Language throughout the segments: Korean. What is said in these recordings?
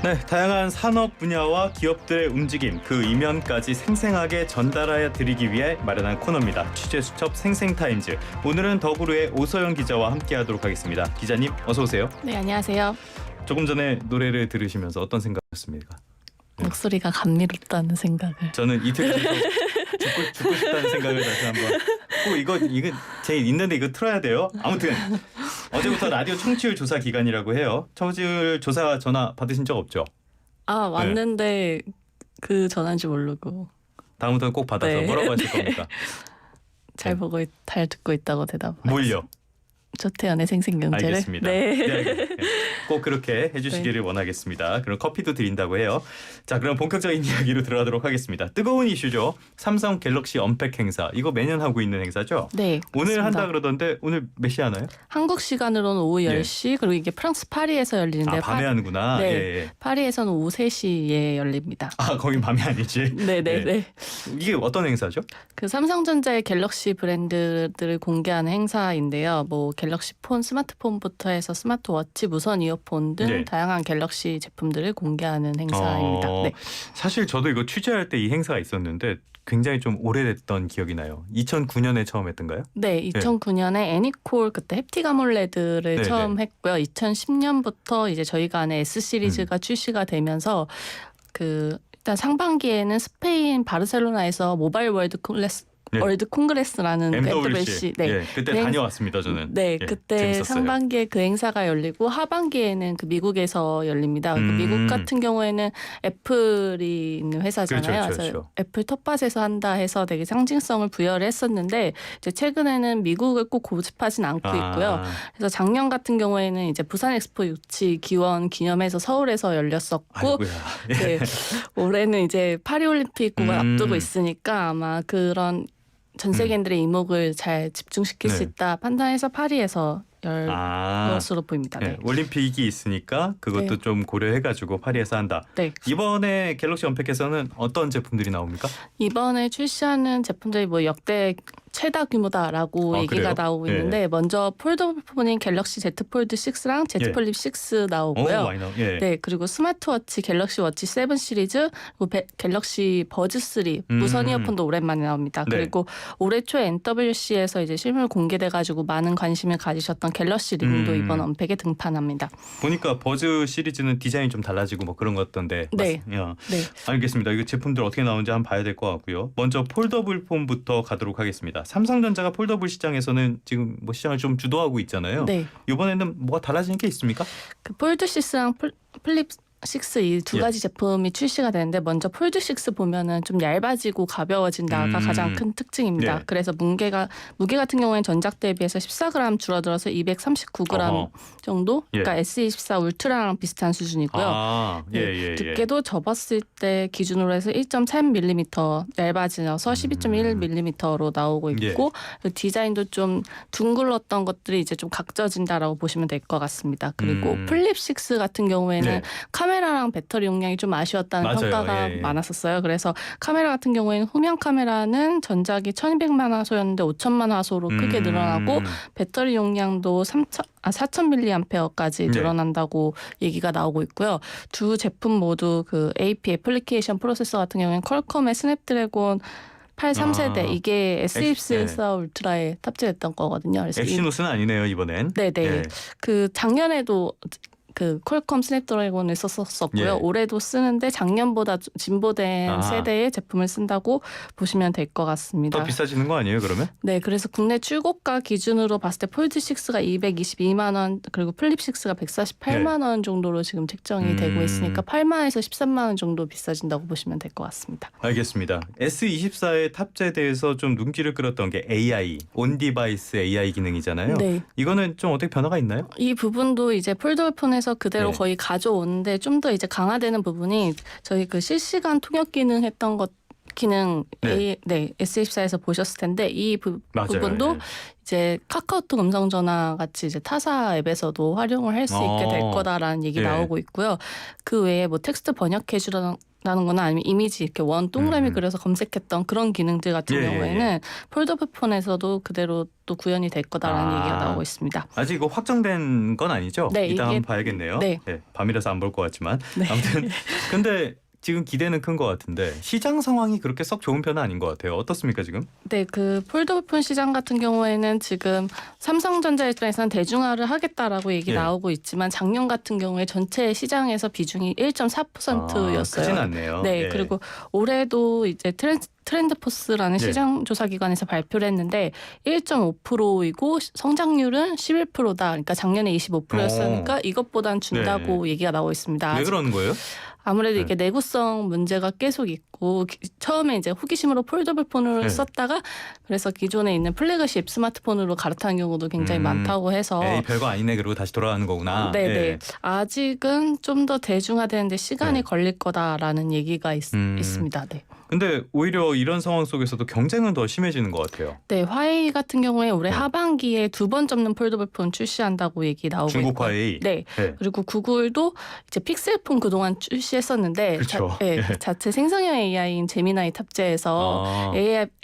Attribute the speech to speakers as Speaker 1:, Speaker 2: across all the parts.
Speaker 1: 네, 다양한 산업 분야와 기업들의 움직임, 그 이면까지 생생하게 전달해 드리기 위해 마련한 코너입니다. 취재 수첩 생생타임즈. 오늘은 더구루의 오서영 기자와 함께하도록 하겠습니다. 기자님, 어서 오세요.
Speaker 2: 네, 안녕하세요.
Speaker 1: 조금 전에 노래를 들으시면서 어떤 생각이었습니까?
Speaker 2: 목소리가 감미롭다는 생각을.
Speaker 1: 저는 이틀 계속 죽고 싶다는 생각을 다시 한번. 이거 제 있는데 이거 틀어야 돼요. 아무튼 어제부터 라디오 청취율 조사 기간이라고 해요. 청취율 조사 전화 받으신 적 없죠?
Speaker 2: 아, 왔는데 그 전화인지 모르고.
Speaker 1: 다음부터는 꼭 받아서
Speaker 2: 네.
Speaker 1: 뭐라고 하실 겁니까?
Speaker 2: 잘 듣고 있다고 대답.
Speaker 1: 뭘요?
Speaker 2: 조태연의 생생경제를.
Speaker 1: 알겠습니다.
Speaker 2: 네.
Speaker 1: 꼭 그렇게 해주시기를 원하겠습니다. 그럼 커피도 드린다고 해요. 자, 그럼 본격적인 이야기로 들어가도록 하겠습니다. 뜨거운 이슈죠. 삼성 갤럭시 언팩 행사. 이거 매년 하고 있는 행사죠?
Speaker 2: 네.
Speaker 1: 오늘
Speaker 2: 그렇습니다.
Speaker 1: 한다 그러던데 오늘 몇 시에 하나요?
Speaker 2: 한국 시간으로는 오후
Speaker 1: 예.
Speaker 2: 10시 그리고 이게 프랑스 파리에서 열리는데
Speaker 1: 밤에 하는구나.
Speaker 2: 네.
Speaker 1: 예.
Speaker 2: 파리에서는 오후 3시에 열립니다.
Speaker 1: 아, 거긴 밤이 아니지.
Speaker 2: 네네네.
Speaker 1: 이게 어떤 행사죠?
Speaker 2: 그 삼성전자의 갤럭시 브랜드들을 공개하는 행사인데요. 뭐 갤럭시 폰, 스마트폰부터 해서 스마트워치, 무선 이어폰 등
Speaker 1: 네.
Speaker 2: 다양한 갤럭시 제품들을 공개하는 행사입니다. 네.
Speaker 1: 사실 저도 이거 취재할 때 이 행사가 있었는데 굉장히 좀 오래됐던 기억이 나요. 2009년에 처음 했던가요?
Speaker 2: 네, 2009년에 애니콜 그때 햅틱 아몰레드를
Speaker 1: 네네.
Speaker 2: 처음 했고요. 2010년부터 이제 저희가 아는 S 시리즈가 출시가 되면서 그 일단 상반기에는 스페인 바르셀로나에서 모바일 월드 콩그레스라는
Speaker 1: MWC.
Speaker 2: 네.
Speaker 1: 예, 그때 다녀왔습니다, 저는.
Speaker 2: 네,
Speaker 1: 예,
Speaker 2: 그때
Speaker 1: 재밌었어요.
Speaker 2: 상반기에 그 행사가 열리고 하반기에는 그 미국에서 열립니다. 그 미국 같은 경우에는 애플이 있는 회사잖아요.
Speaker 1: 그렇죠.
Speaker 2: 그래서 애플 텃밭에서 한다 해서 되게 상징성을 부여를 했었는데 이제 최근에는 미국을 꼭 고집하진 않고 있고요. 그래서 작년 같은 경우에는 이제 부산 엑스포 유치 기원 기념해서 서울에서 열렸었고
Speaker 1: 아이고야.
Speaker 2: 네, 올해는 이제 파리올림픽을 앞두고 있으니까 아마 그런 전 세계인들의 이목을 잘 집중시킬 수
Speaker 1: 네.
Speaker 2: 있다 판단해서 파리에서 열 것으로 보입니다. 네.
Speaker 1: 올림픽이 있으니까 그것도
Speaker 2: 네.
Speaker 1: 좀 고려해가지고 파리에서 한다.
Speaker 2: 네.
Speaker 1: 이번에 갤럭시 언팩에서는 어떤 제품들이 나옵니까?
Speaker 2: 이번에 출시하는 제품들이 뭐 역대 최다 규모다라고 얘기가
Speaker 1: 그래요?
Speaker 2: 나오고
Speaker 1: 예.
Speaker 2: 있는데 먼저 폴더블 폰인 갤럭시 Z 폴드 6랑 Z 폴립 6 나오고요.
Speaker 1: 많이 예.
Speaker 2: 네, 그리고 스마트워치 갤럭시 워치 7 시리즈, 그리고 갤럭시 버즈 3 무선 이어폰도 오랜만에 나옵니다.
Speaker 1: 네.
Speaker 2: 그리고 올해 초 NWC에서 이제 실물 공개돼가지고 많은 관심을 가지셨던 갤럭시 링도 이번 언팩에 등판합니다.
Speaker 1: 보니까 버즈 시리즈는 디자인이 좀 달라지고 뭐 그런 것 같던데.
Speaker 2: 네.
Speaker 1: 야.
Speaker 2: 네.
Speaker 1: 알겠습니다. 이거 제품들 어떻게 나오는지 한번 봐야 될 것 같고요. 먼저 폴더블 폰부터 가도록 하겠습니다. 삼성전자가 폴더블 시장에서는 지금 뭐 시장을 좀 주도하고 있잖아요.
Speaker 2: 네.
Speaker 1: 이번에는 뭐가 달라지는 게 있습니까?
Speaker 2: 그 폴드 6랑 플립 6 이 두 가지 제품이 출시가 되는데 먼저 폴드 6 보면은 좀 얇아지고 가벼워진다가 가장 큰 특징입니다.
Speaker 1: 네.
Speaker 2: 그래서 무게 같은 경우에는 전작 대비해서 14g 줄어들어서 239g 정도. 그러니까 S24 울트라랑 비슷한 수준이고요.
Speaker 1: 예.
Speaker 2: 두께도 접었을 때 기준으로 해서 1.3mm 얇아져서 12.1mm로 나오고 있고 디자인도 좀 둥글렀던 것들이 이제 좀 각져진다라고 보시면 될 것 같습니다. 그리고 플립 6 같은 경우에는 카메라랑 배터리 용량이 좀 아쉬웠다는
Speaker 1: 맞아요.
Speaker 2: 평가가
Speaker 1: 예.
Speaker 2: 많았었어요. 그래서 카메라 같은 경우에는 후면 카메라는 전작이 1200만 화소였는데 5000만 화소로 크게 늘어나고 배터리 용량도 4000mAh까지 늘어난다고 얘기가 나오고 있고요. 두 제품 모두 그 AP 애플리케이션 프로세서 같은 경우에는 퀄컴의 스냅드래곤 83세대 이게 S24 울트라에 탑재됐던 거거든요. 그래서
Speaker 1: 엑시노스는 아니네요, 이번엔.
Speaker 2: 네네. 그 작년에도 그 퀄컴 스냅드래곤을 썼었고요.
Speaker 1: 예.
Speaker 2: 올해도 쓰는데 작년보다 진보된 세대의 제품을 쓴다고 보시면 될 것 같습니다.
Speaker 1: 더 비싸지는 거 아니에요, 그러면?
Speaker 2: 네, 그래서 국내 출고가 기준으로 봤을 때 폴드 6가 222만 원, 그리고 플립 6가 148만 원 정도로 지금 책정이 되고 있으니까 8만에서 13만 원 정도 비싸진다고 보시면 될 것 같습니다.
Speaker 1: 알겠습니다. S24에 탑재돼서 좀 눈길을 끌었던 게 AI, 온디바이스 AI 기능이잖아요.
Speaker 2: 네.
Speaker 1: 이거는 좀 어떻게 변화가 있나요?
Speaker 2: 이 부분도 이제 폴더폰에서 그대로 거의 가져오는데 좀 더 이제 강화되는 부분이 저희 그 실시간 통역 기능 했던 것 기능 S24에서 보셨을 텐데 이 부분도 이제 카카오톡 음성 전화 같이 이제 타사 앱에서도 활용을 할 수 있게 될 거다라는 얘기 나오고 있고요. 그 외에 뭐 텍스트 번역해 주는 나는 거나 아니면 이미지 이렇게 원 동그라미 그려서 검색했던 그런 기능들 같은 경우에는 폴더블 폰에서도 그대로 또 구현이 될 거다라는 얘기가 나오고 있습니다.
Speaker 1: 아직 이거 확정된 건 아니죠?
Speaker 2: 네,
Speaker 1: 이따
Speaker 2: 이게,
Speaker 1: 한번 봐야겠네요.
Speaker 2: 네.
Speaker 1: 네, 밤이라서 안 볼 것 같지만
Speaker 2: 네.
Speaker 1: 아무튼 근데 지금 기대는 큰 것 같은데 시장 상황이 그렇게 썩 좋은 편은 아닌 것 같아요. 어떻습니까 지금?
Speaker 2: 네, 그 폴더블폰 시장 같은 경우에는 지금 삼성전자 입장에서는 대중화를 하겠다라고 얘기 나오고 있지만 작년 같은 경우에 전체 시장에서 비중이 1.4%였어요.
Speaker 1: 크진 않네요.
Speaker 2: 네, 그리고 올해도 이제 트렌드포스라는 시장 조사 기관에서 발표를 했는데 1.5%이고 성장률은 11%다. 그러니까 작년에 25%였으니까 이것보단 준다고 얘기가 나오고 있습니다.
Speaker 1: 왜 그러는 거예요?
Speaker 2: 아무래도 이게 내구성 문제가 계속 있고 처음에 이제 호기심으로 폴더블 폰을 썼다가 그래서 기존에 있는 플래그십 스마트폰으로 갈아타는 경우도 굉장히 많다고 해서
Speaker 1: 에이, 별거 아니네 그러고 다시 돌아가는 거구나.
Speaker 2: 네네. 아직은 좀 더 대중화되는데 시간이 걸릴 거다라는 얘기가 있습니다. 네.
Speaker 1: 근데 오히려 이런 상황 속에서도 경쟁은 더 심해지는 것 같아요.
Speaker 2: 네, 화웨이 같은 경우에 올해 하반기에 2번 접는 폴더블 폰 출시한다고 얘기 나오고 있고,
Speaker 1: 중국 화웨이.
Speaker 2: 네. 그리고 구글도 이제 픽셀폰 그동안 출시했었는데,
Speaker 1: 그렇죠.
Speaker 2: 자체 생성형 AI인 제미나이 탑재해서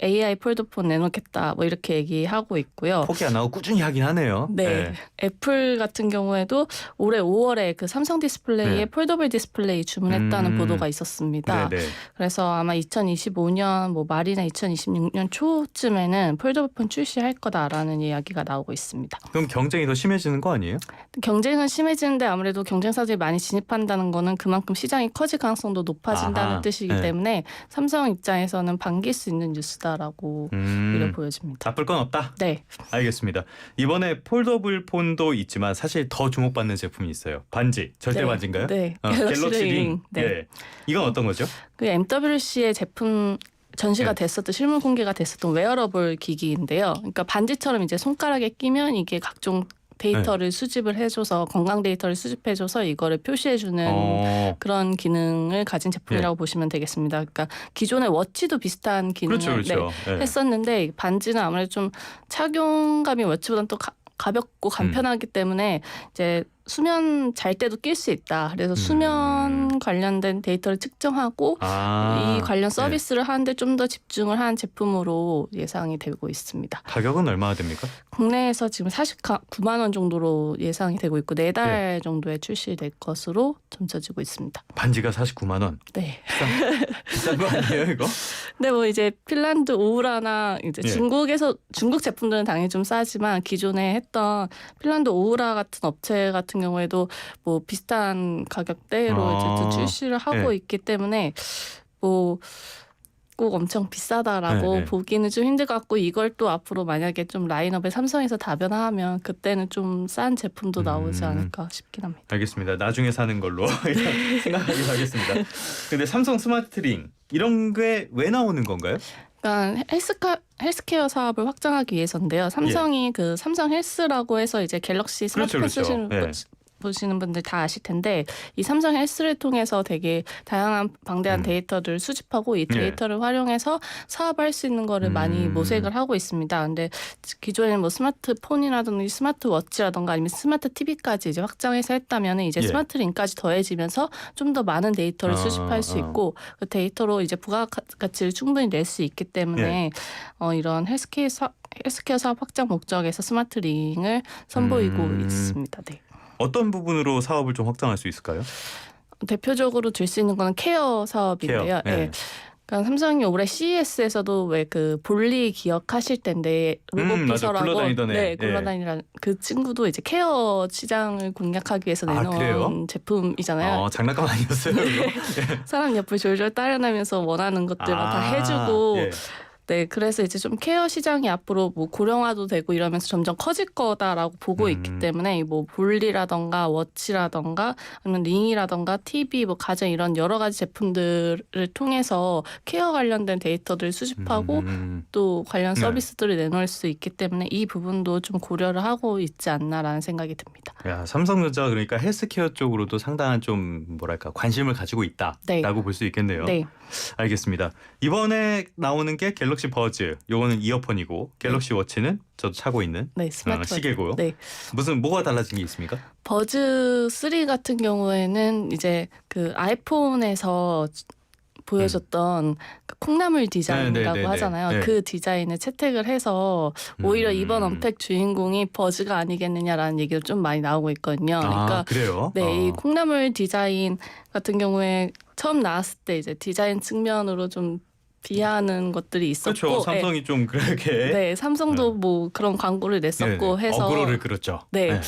Speaker 2: AI 폴더폰 내놓겠다, 뭐 이렇게 얘기하고 있고요.
Speaker 1: 포기 안 하고 꾸준히 하긴 하네요.
Speaker 2: 네. 애플 같은 경우에도 올해 5월에 그 삼성 디스플레이에 폴더블 디스플레이 주문했다는 보도가 있었습니다. 그래서 아마 2025년 뭐 말이나 2026년 초쯤에는 폴더블폰 출시할 거다라는 이야기가 나오고 있습니다.
Speaker 1: 그럼 경쟁이 더 심해지는 거 아니에요?
Speaker 2: 경쟁은 심해지는데 아무래도 경쟁사들이 많이 진입한다는 거는 그만큼 시장이 커질 가능성도 높아진다는 뜻이기 때문에 삼성 입장에서는 반길 수 있는 뉴스다라고 오히려 보여집니다.
Speaker 1: 나쁠 건 없다?
Speaker 2: 네.
Speaker 1: 알겠습니다. 이번에 폴더블 폰도 있지만 사실 더 주목받는 제품이 있어요. 반지, 절대 반지인가요?
Speaker 2: 네.
Speaker 1: 갤럭시 링. 네. 이건 어떤 거죠?
Speaker 2: 그 MWC의 제품 전시가 됐었던 실물 공개가 됐었던 웨어러블 기기인데요. 그러니까 반지처럼 이제 손가락에 끼면 이게 각종 데이터를 수집을 해줘서 건강 데이터를 수집해줘서 이거를 표시해주는 그런 기능을 가진 제품이라고 보시면 되겠습니다. 그러니까 기존의 워치도 비슷한 기능을 했었는데 반지는 아무래도 좀 착용감이 워치보다는 또 가볍고 간편하기 때문에 이제 수면 잘 때도 낄 수 있다. 그래서 수면 관련된 데이터를 측정하고 이 관련 서비스를 하는데 좀 더 집중을 한 제품으로 예상이 되고 있습니다.
Speaker 1: 가격은 얼마나 됩니까? 국내에서
Speaker 2: 지금 49만 원 정도로 예상이 되고 있고 4달 정도에 출시될 것으로 점쳐지고 있습니다.
Speaker 1: 반지가 49만 원?
Speaker 2: 네.
Speaker 1: 비싼 거 아니에요 이거?
Speaker 2: 네, 뭐 이제 핀란드 오우라나 이제 중국 제품들은 당연히 좀 싸지만 기존에 했던 핀란드 오우라 같은 업체 같은 경우에도 뭐 비슷한 가격대로 이제 또 출시를 하고 있기 때문에 뭐 꼭 엄청 비싸다라고 보기는 좀 힘들 것 같고 이걸 또 앞으로 만약에 좀 라인업에 삼성에서 다변화하면 그때는 좀 싼 제품도 나오지 않을까 싶긴 합니다.
Speaker 1: 알겠습니다. 나중에 사는 걸로 생각하기로 하겠습니다. 근데 삼성 스마트링 이런 게 왜 나오는 건가요?
Speaker 2: 그러니까 헬스케어 사업을 확장하기 위해서인데요. 삼성이 그 삼성 헬스라고 해서 이제 갤럭시 스마트폰 보시는 분들 다 아실 텐데 이 삼성 헬스를 통해서 되게 다양한 방대한 데이터를 수집하고 이 데이터를 활용해서 사업할 수 있는 거를 많이 모색을 하고 있습니다. 근데 기존에는 뭐 스마트폰이라든지 스마트워치라든가 아니면 스마트 TV까지 이제 확장해서 했다면 이제 스마트링까지 더해지면서 좀 더 많은 데이터를 수집할 수 있고 그 데이터로 이제 부가가치를 충분히 낼 수 있기 때문에 이런 헬스케어 사업 확장 목적에서 스마트링을 선보이고 있습니다. 네.
Speaker 1: 어떤 부분으로 사업을 좀 확장할 수 있을까요?
Speaker 2: 대표적으로 들 수 있는 거는 케어 사업인데요. 그러니까 삼성이 올해 CES에서도 왜 그 볼리 기억하실 텐데 로봇 비서라고 굴러다니는 그 친구도 이제 케어 시장을 공략하기 위해서 내놓은 제품이잖아요.
Speaker 1: 장난감 아니었어요?
Speaker 2: 사람 옆을 졸졸 따라다니면서 원하는 것들만 다 해주고. 네, 그래서 이제 좀 케어 시장이 앞으로 뭐 고령화도 되고 이러면서 점점 커질 거다라고 보고 있기 때문에 뭐 볼리라던가 워치라던가 아니면 링이라던가 TV 뭐 가전 이런 여러 가지 제품들을 통해서 케어 관련된 데이터들을 수집하고 또 관련 서비스들을 내놓을 수 있기 때문에 이 부분도 좀 고려를 하고 있지 않나라는 생각이 듭니다.
Speaker 1: 야, 삼성전자 그러니까 헬스케어 쪽으로도 상당한 좀 뭐랄까 관심을 가지고 있다라고 볼 수 있겠네요.
Speaker 2: 네.
Speaker 1: 알겠습니다. 이번에 나오는 게 갤럭시 버즈, 요거는 이어폰이고 갤럭시 워치는 저도 차고 있는 스마트 시계고요. 뭐가 달라진 게 있습니까?
Speaker 2: 버즈 3 같은 경우에는 이제 그 아이폰에서 보여줬던 그 콩나물 디자인이라고
Speaker 1: 네네네네.
Speaker 2: 하잖아요.
Speaker 1: 네.
Speaker 2: 그 디자인을 채택을 해서 오히려 이번 언팩 주인공이 버즈가 아니겠느냐라는 얘기도 좀 많이 나오고 있거든요. 그러니까
Speaker 1: 그래요?
Speaker 2: 네, 이 콩나물 디자인 같은 경우에 처음 나왔을 때 이제 디자인 측면으로 좀 비하하는 것들이 있었고,
Speaker 1: 그렇죠. 삼성이 좀 그렇게
Speaker 2: 네, 삼성도 뭐 그런 광고를 냈었고
Speaker 1: 네네.
Speaker 2: 해서
Speaker 1: 어그로를 끌었죠.
Speaker 2: 네.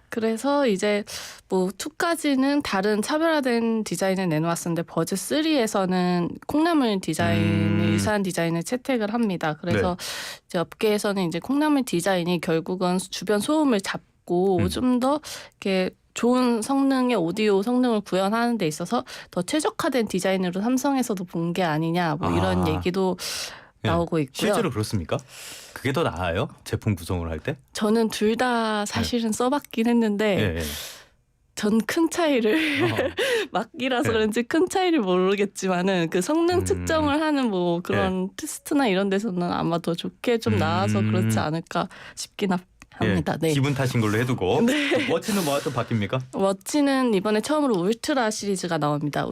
Speaker 2: 그래서 이제 뭐 2까지는 다른 차별화된 디자인을 내놓았었는데 버즈 3에서는 콩나물 디자인, 유사한 디자인을 채택을 합니다. 그래서 이제 업계에서는 이제 콩나물 디자인이 결국은 주변 소음을 잡고 좀 더 이렇게 좋은 성능의 오디오 성능을 구현하는 데 있어서 더 최적화된 디자인으로 삼성에서도 본 게 아니냐 뭐 이런 얘기도 나오고 있고요.
Speaker 1: 실제로 그렇습니까? 그게 더 나아요? 제품 구성을 할 때?
Speaker 2: 저는 둘 다 사실은 써봤긴 했는데 전 큰 차이를 막기라서 그런지 큰 차이를 모르겠지만은 그 성능 측정을 하는 뭐 그런 테스트나 이런 데서는 아마 더 좋게 좀 나와서 그렇지 않을까 싶긴 합니다. 네.
Speaker 1: 기분 탓인 걸로 해두고. 워치는 뭐가 또 바뀝니까?
Speaker 2: 워치는 이번에 처음으로 울트라 시리즈가 나옵니다.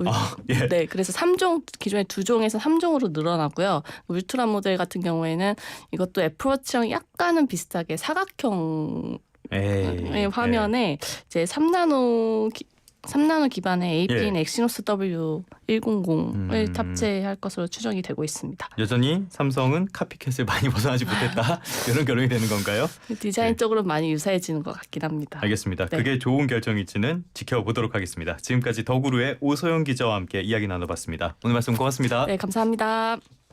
Speaker 1: 예.
Speaker 2: 네, 그래서 3종, 기존에 2종에서 3종으로 늘어나고요. 울트라 모델 같은 경우에는 이것도 애플워치랑 약간은 비슷하게 사각형 화면에 이제 3나노 기반의 APN 엑시노스 W100을 탑재할 것으로 추정이 되고 있습니다.
Speaker 1: 여전히 삼성은 카피캣을 많이 벗어나지 못했다. 이런 결론이 되는 건가요?
Speaker 2: 디자인적으로 많이 유사해지는 것 같긴 합니다.
Speaker 1: 알겠습니다.
Speaker 2: 네.
Speaker 1: 그게 좋은 결정일지는 지켜보도록 하겠습니다. 지금까지 더구루의 오소영 기자와 함께 이야기 나눠봤습니다. 오늘 말씀 고맙습니다.
Speaker 2: 네, 감사합니다.